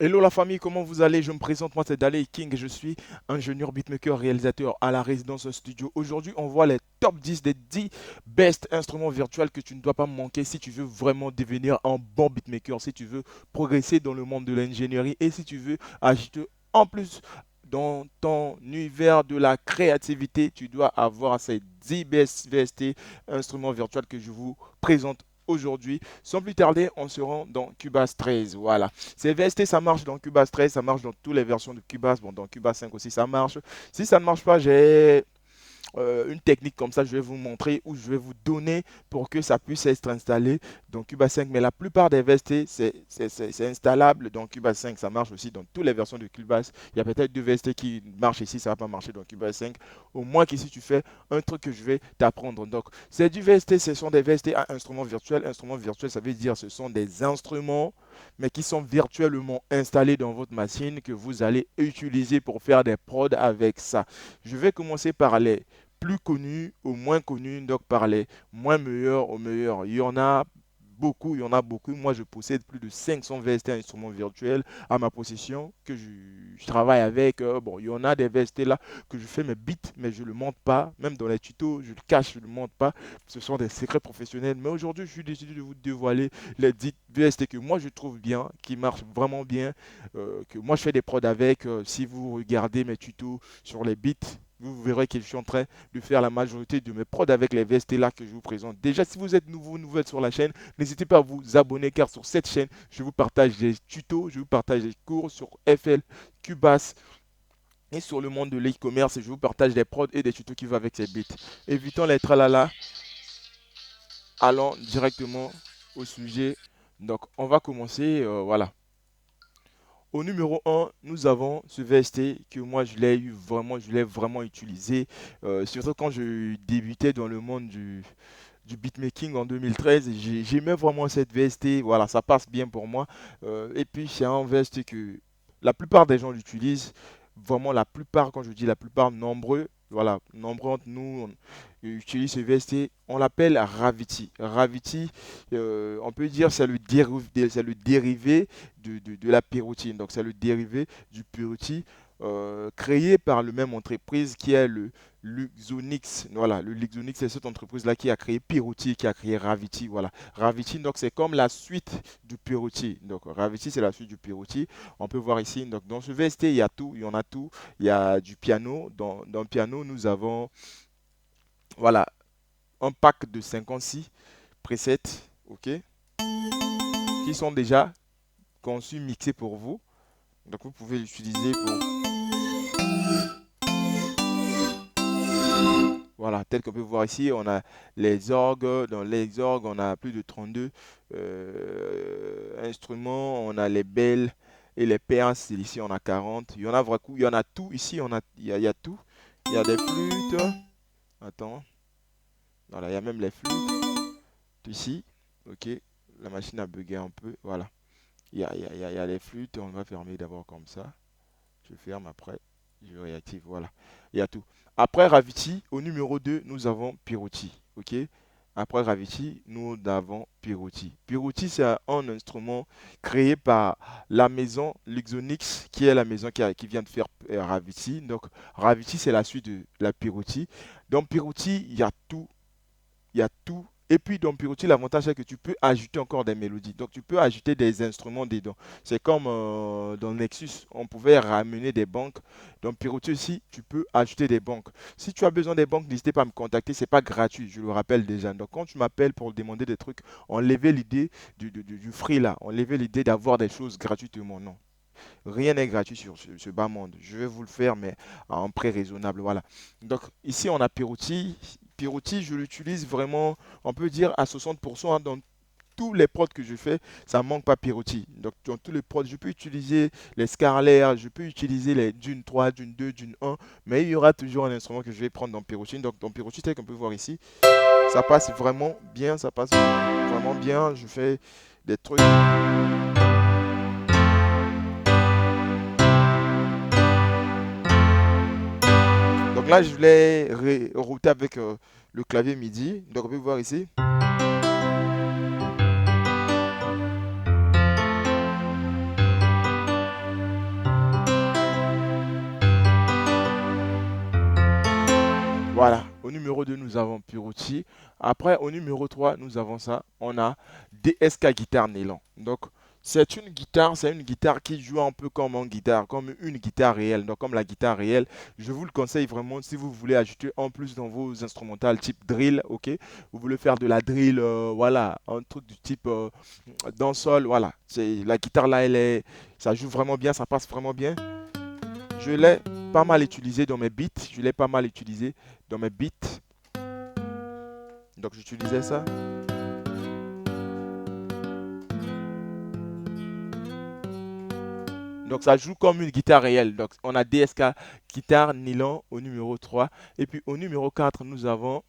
Hello la famille, comment vous allez? Je me présente, moi c'est Daley King et je suis ingénieur beatmaker réalisateur à la résidence studio. Aujourd'hui, on voit les top 10 des 10 best instruments virtuels que tu ne dois pas manquer si tu veux vraiment devenir un bon beatmaker, si tu veux progresser dans le monde de l'ingénierie et si tu veux ajouter en plus dans ton univers de la créativité, tu dois avoir ces 10 best VST instruments virtuels que je vous présente aujourd'hui. Sans plus tarder, on se rend dans Cubase 13. Voilà. C'est VST, ça marche dans Cubase 13, ça marche dans toutes les versions de Cubase. Bon, dans Cubase 5 aussi, ça marche. Si ça ne marche pas, j'ai une technique comme ça, je vais vous montrer ou je vais vous donner pour que ça puisse être installé dans Cubase 5. Mais la plupart des VST, c'est installable dans Cubase 5. Ça marche aussi dans toutes les versions de Cubase. Il y a peut-être deux VST qui marchent ici, ça ne va pas marcher dans Cubase 5. Au moins qu'ici, tu fais un truc que je vais t'apprendre. Donc, c'est du VST, ce sont des VST à instruments virtuels. Instruments virtuels, ça veut dire ce sont des instruments, mais qui sont virtuellement installés dans votre machine que vous allez utiliser pour faire des prods avec ça. Je vais commencer par les plus connus au moins connus, donc par les moins meilleurs aux meilleurs. Il y en a beaucoup, il y en a beaucoup. Moi, je possède plus de 500 VST instruments virtuels à ma possession que je travaille avec. Bon, il y en a des VST là que je fais mes beats, mais je ne le montre pas. Même dans les tutos, je le cache, je ne le montre pas. Ce sont des secrets professionnels. Mais aujourd'hui, je suis décidé de vous dévoiler les 10 VST que moi je trouve bien, qui marchent vraiment bien, que moi je fais des prods avec. Si vous regardez mes tutos sur les beats, vous verrez que je suis en train de faire la majorité de mes prods avec les VST là que je vous présente. Déjà, si vous êtes nouveau, nouvelle sur la chaîne, n'hésitez pas à vous abonner car sur cette chaîne, je vous partage des tutos, je vous partage des cours sur FL, Cubase et sur le monde de l'e-commerce. Je vous partage des prods et des tutos qui vont avec ces beats. Évitons les tralala, allons directement au sujet. Donc, on va commencer, voilà. Au numéro un, nous avons ce VST que moi je l'ai vraiment utilisé, surtout quand je débutais dans le monde du beatmaking en 2013. J'aimais vraiment cette VST, voilà, ça passe bien pour moi. Et puis c'est un VST que la plupart des gens l'utilisent, vraiment la plupart, quand je dis la plupart, nombreux, voilà, nombreux entre nous utilisent ce VST, on l'appelle Ravity. Ravity, on peut dire c'est le dérivé de la pyrotine, donc c'est le dérivé du pyrotine créé par le même entreprise qui est le Luxonix. Voilà, le Luxonix, c'est cette entreprise-là qui a créé Pyrotti, qui a créé Ravity. Voilà, Ravity, donc c'est comme la suite du Pyrotti. Donc Ravity, c'est la suite du Pyrotti. On peut voir ici, donc dans ce VST, il y a tout, il y en a tout. Il y a du piano. Dans le piano, nous avons, voilà, un pack de 56 presets, ok, qui sont déjà conçus, mixés pour vous. Donc vous pouvez l'utiliser pour, voilà, tel qu'on peut voir ici, on a les orgues. Dans les orgues, on a plus de 32 instruments. On a les belles et les perces. Ici, on a 40. Il y en a beaucoup, il y en a tout. Ici, il y a tout. Il y a des flûtes. Attends, voilà, il y a même les flûtes. Ici, ok, la machine a bugué un peu. Voilà, il y a les flûtes. On va fermer d'abord comme ça. Je ferme après. Je réactive. Voilà. Il y a tout. Après Raviti, au numéro 2 nous avons Pirotti. OK? Après Raviti, nous avons Pirotti. Pirotti, c'est un instrument créé par la maison Luxonix, qui est la maison qui vient de faire Raviti. Donc, Raviti, c'est la suite de la Pirotti. Dans Pirotti, il y a tout, il y a tout. Et puis dans Purity, l'avantage c'est que tu peux ajouter encore des mélodies. Donc tu peux ajouter des instruments dedans. C'est comme dans Nexus, on pouvait ramener des banques. Dans Purity aussi, tu peux ajouter des banques. Si tu as besoin des banques, n'hésitez pas à me contacter. C'est pas gratuit, je le rappelle déjà. Donc quand tu m'appelles pour demander des trucs, enlevez l'idée du free là. Enlevez l'idée d'avoir des choses gratuitement. Non. Rien n'est gratuit sur ce bas monde. Je vais vous le faire, mais à un prix raisonnable. Voilà. Donc ici, on a Perotti. Perotti, je l'utilise vraiment, on peut dire à 60%, hein, dans tous les prods que je fais, ça ne manque pas Perotti. Donc dans tous les prods, je peux utiliser les Scarlett, je peux utiliser les Dune 3, Dune 2, Dune 1, mais il y aura toujours un instrument que je vais prendre dans Perotti. Donc dans Perotti, tel qu'on peut voir ici, ça passe vraiment bien, ça passe vraiment bien. Je fais des trucs. Donc là, je l'ai routé avec le clavier MIDI. Donc on peut voir ici. Au numéro 2, nous avons Pirucci. Après, au numéro 3, nous avons ça. On a DSK Guitare Nylon. Donc, c'est une guitare qui joue un peu comme comme une guitare réelle. Donc, comme la guitare réelle, je vous le conseille vraiment si vous voulez ajouter en plus dans vos instrumentales type drill, ok? Vous voulez faire de la drill, voilà, un truc du type dancehall, voilà. La guitare là, ça joue vraiment bien, ça passe vraiment bien. Je l'ai pas mal utilisé dans mes beats. Je l'ai pas mal utilisé dans mes beats. Donc j'utilisais ça. Donc ça joue comme une guitare réelle. Donc on a DSK guitare nylon au numéro 3. Et puis au numéro 4, nous avons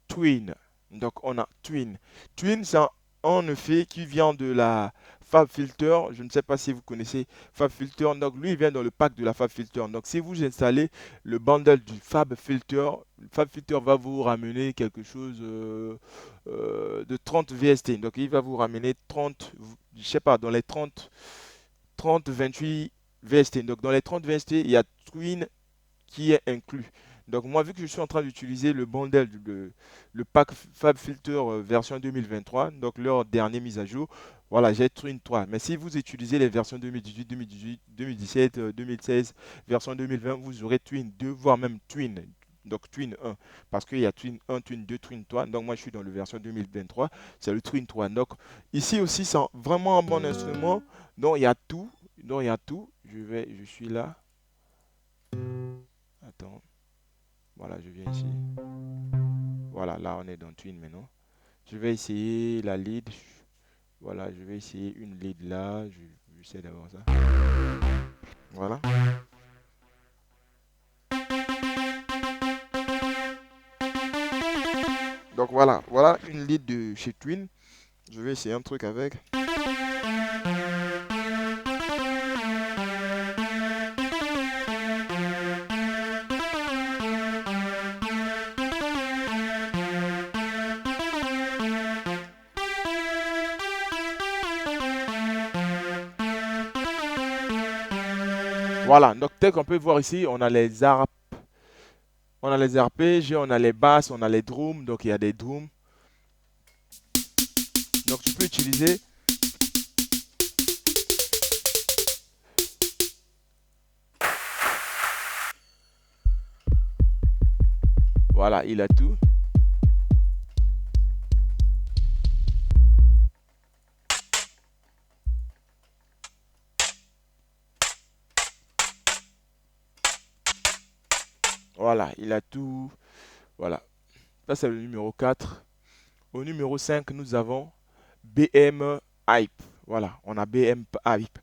Twin. Donc on a Twin. Twin, c'est en effet qui vient de la Fab Filter. Je ne sais pas si vous connaissez Fab Filter. Donc lui, il vient dans le pack de la Fab Filter. Donc si vous installez le bundle du Fab Filter, le Fab Filter va vous ramener quelque chose de 30 VST. Donc il va vous ramener 30, je sais pas, dans les 28 VST. Donc dans les 30 VST, il y a Twin qui est inclus. Donc moi, vu que je suis en train d'utiliser le bundle, le pack Fab Filter version 2023, donc leur dernière mise à jour, voilà, j'ai Twin 3. Mais si vous utilisez les versions 2018, 2018, 2017, 2016, version 2020, vous aurez Twin 2, voire même Twin. Donc Twin 1, parce qu'il y a Twin 1, Twin 2, Twin 3. Donc moi, je suis dans la version 2023, c'est le Twin 3. Donc ici aussi, c'est vraiment un bon instrument. Donc il y a tout. Donc il y a tout. Je suis là. Attends. Voilà, je viens ici. Voilà, là on est dans Twin maintenant. Je vais essayer la lead. Voilà, je vais essayer une lead là. Je sais d'abord ça. Voilà. Donc voilà, voilà une lead de chez Twin. Je vais essayer un truc avec. Voilà, donc tel qu'on peut voir ici, on a les arpèges, on a les basses, on a les drums, donc il y a des drums. Donc tu peux utiliser. Voilà, il a tout. Voilà, il a tout. Voilà. Ça, c'est le numéro 4. Au numéro 5, nous avons BM Hype. Voilà, on a BM Hype.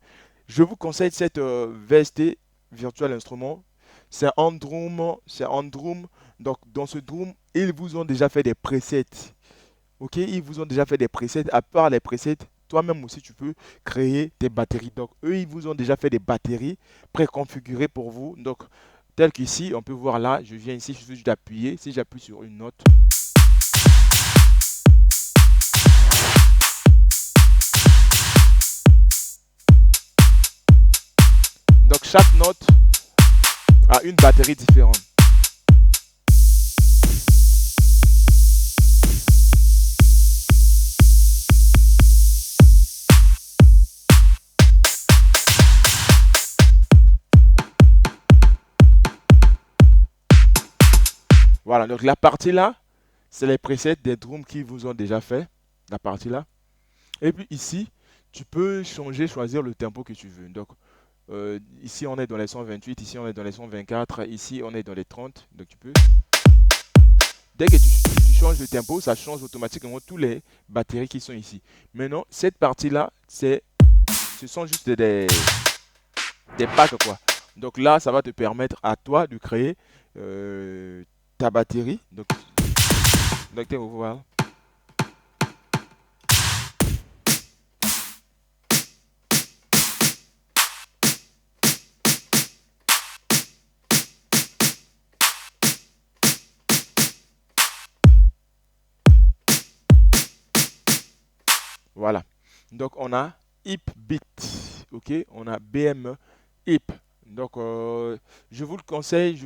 Je vous conseille cette VST Virtual Instrument. C'est un drum. Donc, dans ce drum, ils vous ont déjà fait des presets. Ok, ils vous ont déjà fait des presets. À part les presets, toi-même aussi, tu peux créer tes batteries. Donc, eux, ils vous ont déjà fait des batteries préconfigurées pour vous. Donc, tel qu'ici, on peut voir là, je viens ici, je suis juste d'appuyer. Si j'appuie sur une note, donc chaque note a une batterie différente. Voilà, donc la partie là, c'est les presets des drums qui vous ont déjà fait. La partie là. Et puis ici, tu peux changer, choisir le tempo que tu veux. Donc ici on est dans les 128, ici on est dans les 124, ici on est dans les 30. Donc tu peux. Dès que tu changes de tempo, ça change automatiquement tous les batteries qui sont ici. Maintenant, cette partie là, ce sont juste des packs quoi. Donc là, ça va te permettre à toi de créer ta batterie. Donc voilà. Voilà. Donc on a Hip Beat. Ok, on a BM Hip. Donc je vous le conseille,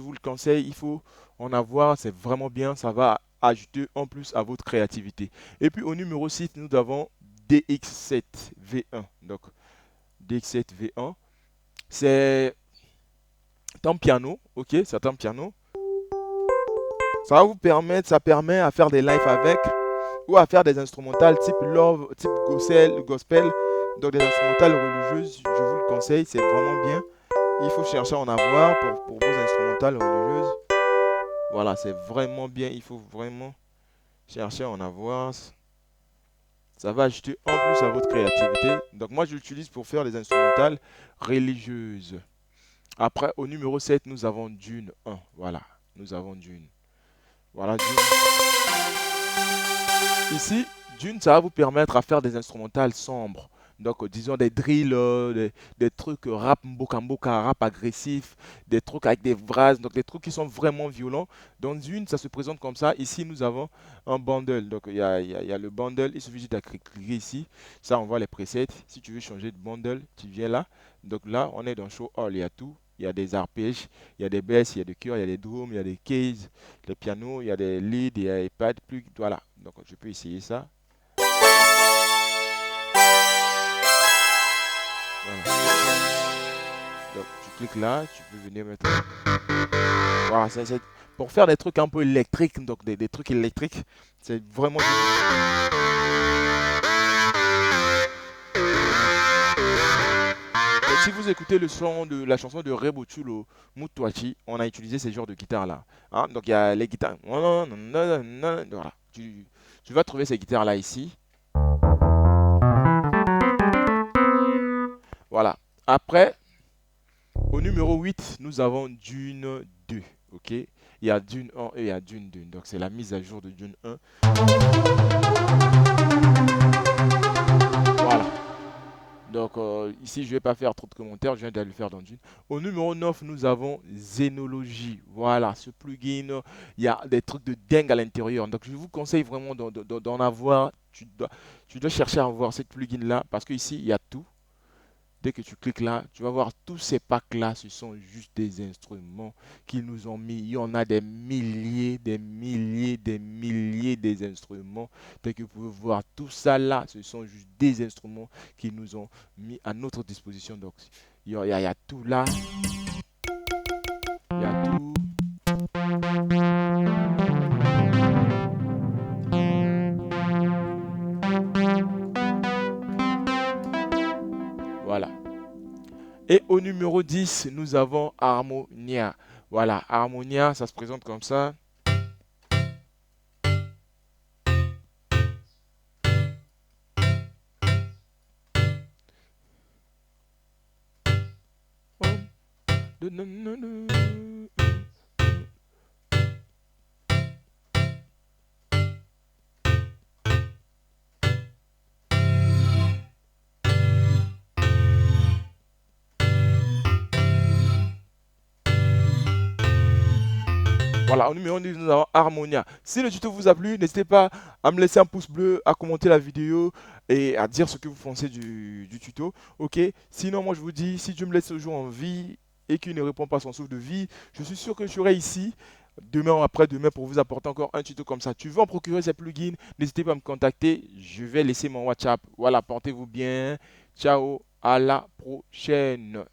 il faut en avoir, c'est vraiment bien. Ça va ajouter en plus à votre créativité. Et puis au numéro 6, nous avons DX7V1. Donc DX7V1, c'est un piano, ok, c'est un piano. Ça va vous permettre, ça permet à faire des lives avec ou à faire des instrumentales type love, type gospel, donc des instrumentales religieuses. Je vous le conseille, c'est vraiment bien. Il faut chercher à en avoir pour vos instrumentales religieuses. Voilà, c'est vraiment bien. Il faut vraiment chercher à en avoir. Ça va ajouter en plus à votre créativité. Donc moi, je l'utilise pour faire des instrumentales religieuses. Après, au numéro 7, nous avons Dune 1. Voilà, nous avons Dune. Voilà, Dune. Ici, Dune, ça va vous permettre à faire des instrumentales sombres. Donc, disons des drills, des trucs rap mboka mboka, rap agressif, des trucs avec des phrases, donc des trucs qui sont vraiment violents. Dans Dune, ça se présente comme ça. Ici, nous avons un bundle. Donc, il y a le bundle. Il suffit juste de cliquer ici. Ça, on voit les presets. Si tu veux changer de bundle, tu viens là. Donc là, on est dans Show All. Il y a tout. Il y a des arpèges, il y a des basses, il y a des chœurs, il y a des drums, il y a des keys, les pianos, il y a des leads, il y a des pads, plus, voilà. Donc je peux essayer ça. Voilà. Donc tu cliques là, tu peux venir mettre. Voilà, pour faire des trucs un peu électriques, donc des trucs électriques, c'est vraiment. Donc, si vous écoutez le son de la chanson de Rebochulo Mutuachi, on a utilisé ces genres de guitares là. Hein, donc il y a les guitares. Voilà. Tu vas trouver ces guitares là ici. Voilà. Après, au numéro 8, nous avons Dune 2. Ok. Il y a Dune 1 et il y a Dune 2. Donc c'est la mise à jour de Dune 1. Voilà. Donc ici, je ne vais pas faire trop de commentaires, je viens d'aller le faire dans Dune. Au numéro 9, nous avons Xénologie. Voilà, ce plugin, il y a des trucs de dingue à l'intérieur. Donc je vous conseille vraiment d'en avoir. Tu dois chercher à avoir cette plugin-là parce qu'ici, il y a tout. Dès que tu cliques là, tu vas voir tous ces packs-là, ce sont juste des instruments qu'ils nous ont mis. Il y en a des milliers, des milliers, des milliers des instruments. Dès que vous pouvez voir tout ça là, ce sont juste des instruments qu'ils nous ont mis à notre disposition. Donc, il y a tout là. Il y a tout. Voilà. Et au numéro 10, nous avons Harmonia. Voilà, Harmonia, ça se présente comme ça. Voilà, au numéro 10, nous avons Harmonia. Si le tuto vous a plu, n'hésitez pas à me laisser un pouce bleu, à commenter la vidéo et à dire ce que vous pensez du tuto. Ok, sinon, moi je vous dis, si Dieu me laisse toujours en vie et qu'il ne répond pas à son souffle de vie, je suis sûr que je serai ici demain ou après-demain pour vous apporter encore un tuto comme ça. Tu veux en procurer ces plugins, n'hésitez pas à me contacter. Je vais laisser mon WhatsApp. Voilà, portez-vous bien. Ciao, à la prochaine.